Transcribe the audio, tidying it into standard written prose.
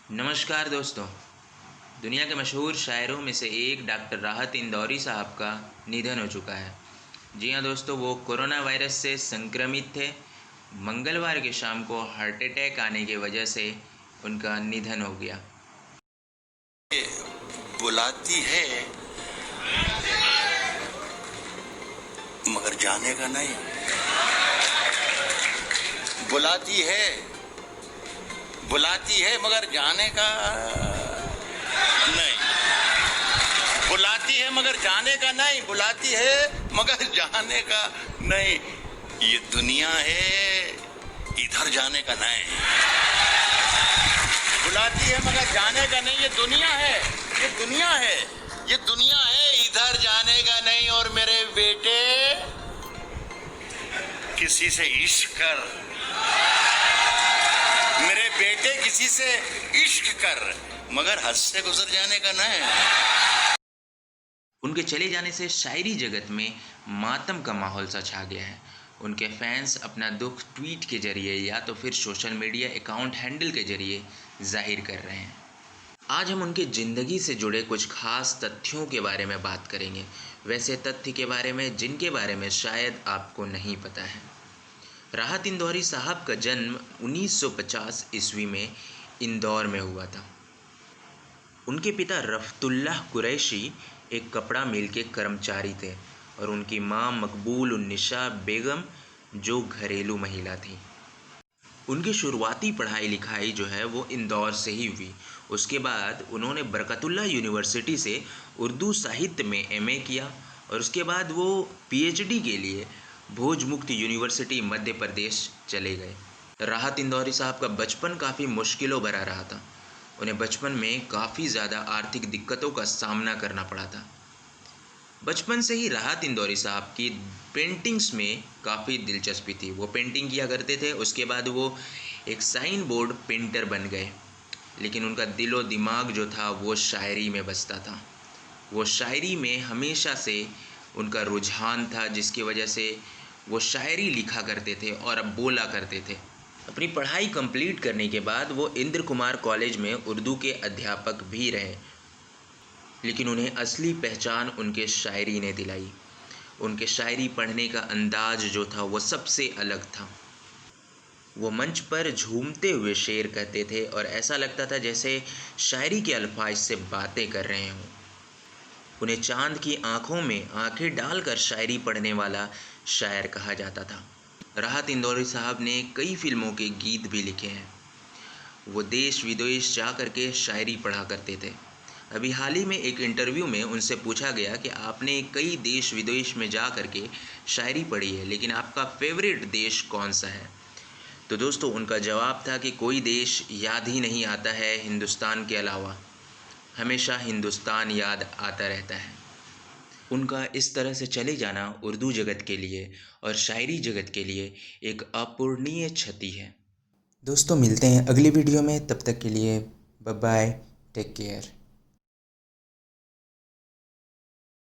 नमस्कार दोस्तों। दुनिया के मशहूर शायरों में से एक डॉक्टर राहत इंदौरी साहब का निधन हो चुका है। जी हाँ दोस्तों, वो कोरोना वायरस से संक्रमित थे। मंगलवार की शाम को हार्ट अटैक आने की वजह से उनका निधन हो गया। बुलाती है मगर जाने का नहीं। बुलाती है मगर जाने का नहीं। बुलाती है मगर जाने का नहीं। बुलाती है मगर जाने का नहीं। ये दुनिया है, इधर जाने का नहीं। बुलाती है मगर जाने का नहीं। ये दुनिया है, ये दुनिया है, ये दुनिया है, इधर जाने का नहीं। और मेरे बेटे, किसी से इश्क कर, मेरे बेटे किसी से इश्क कर, मगर हद से गुजर जाने का नहीं। उनके चले जाने से शायरी जगत में मातम का माहौल सा छा गया है। उनके फैंस अपना दुख ट्वीट के जरिए या तो फिर सोशल मीडिया अकाउंट हैंडल के जरिए जाहिर कर रहे हैं। आज हम उनकी ज़िंदगी से जुड़े कुछ खास तथ्यों के बारे में बात करेंगे, वैसे तथ्य के बारे में जिनके बारे में शायद आपको नहीं पता है। राहत इंदौरी साहब का जन्म 1950 ईस्वी में इंदौर में हुआ था। उनके पिता रफ़तुल्लाह कुरैशी एक कपड़ा मिल के कर्मचारी थे और उनकी मां मकबूल उन्निसा बेगम जो घरेलू महिला थी। उनकी शुरुआती पढ़ाई लिखाई जो है वो इंदौर से ही हुई। उसके बाद उन्होंने बरकतुल्लाह यूनिवर्सिटी से उर्दू साहित्य में एमए किया और उसके बाद वो पीएचडी के लिए भोज मुक्त यूनिवर्सिटी मध्य प्रदेश चले गए। राहत इंदौरी साहब का बचपन काफ़ी मुश्किलों भरा रहा था। उन्हें बचपन में काफ़ी ज़्यादा आर्थिक दिक्कतों का सामना करना पड़ा था। बचपन से ही राहत इंदौरी साहब की पेंटिंग्स में काफ़ी दिलचस्पी थी। वो पेंटिंग किया करते थे। उसके बाद वो एक साइन बोर्ड पेंटर बन गए, लेकिन उनका दिलो दिमाग जो था वो शायरी में बसता था। वो शायरी में हमेशा से उनका रुझान था, जिसकी वजह से वो शायरी लिखा करते थे और अब बोला करते थे। अपनी पढ़ाई कंप्लीट करने के बाद वो इंद्र कुमार कॉलेज में उर्दू के अध्यापक भी रहे, लेकिन उन्हें असली पहचान उनके शायरी ने दिलाई। उनके शायरी पढ़ने का अंदाज जो था वो सबसे अलग था। वो मंच पर झूमते हुए शेर कहते थे और ऐसा लगता था जैसे शायरी के अल्फाज से बातें कर रहे हों। उन्हें चांद की आंखों में आंखें डालकर शायरी पढ़ने वाला शायर कहा जाता था। राहत इंदौरी साहब ने कई फिल्मों के गीत भी लिखे हैं। वो देश विदेश जा कर के शायरी पढ़ा करते थे। अभी हाल ही में एक इंटरव्यू में उनसे पूछा गया कि आपने कई देश विदेश में जा कर के शायरी पढ़ी है, लेकिन आपका फेवरेट देश कौन सा है? तो दोस्तों, उनका जवाब था कि कोई देश याद ही नहीं आता है हिंदुस्तान के अलावा, हमेशा हिंदुस्तान याद आता रहता है। उनका इस तरह से चले जाना उर्दू जगत के लिए और शायरी जगत के लिए एक अपूरणीय क्षति है। दोस्तों, मिलते हैं अगली वीडियो में। तब तक के लिए बाय बाय, टेक केयर।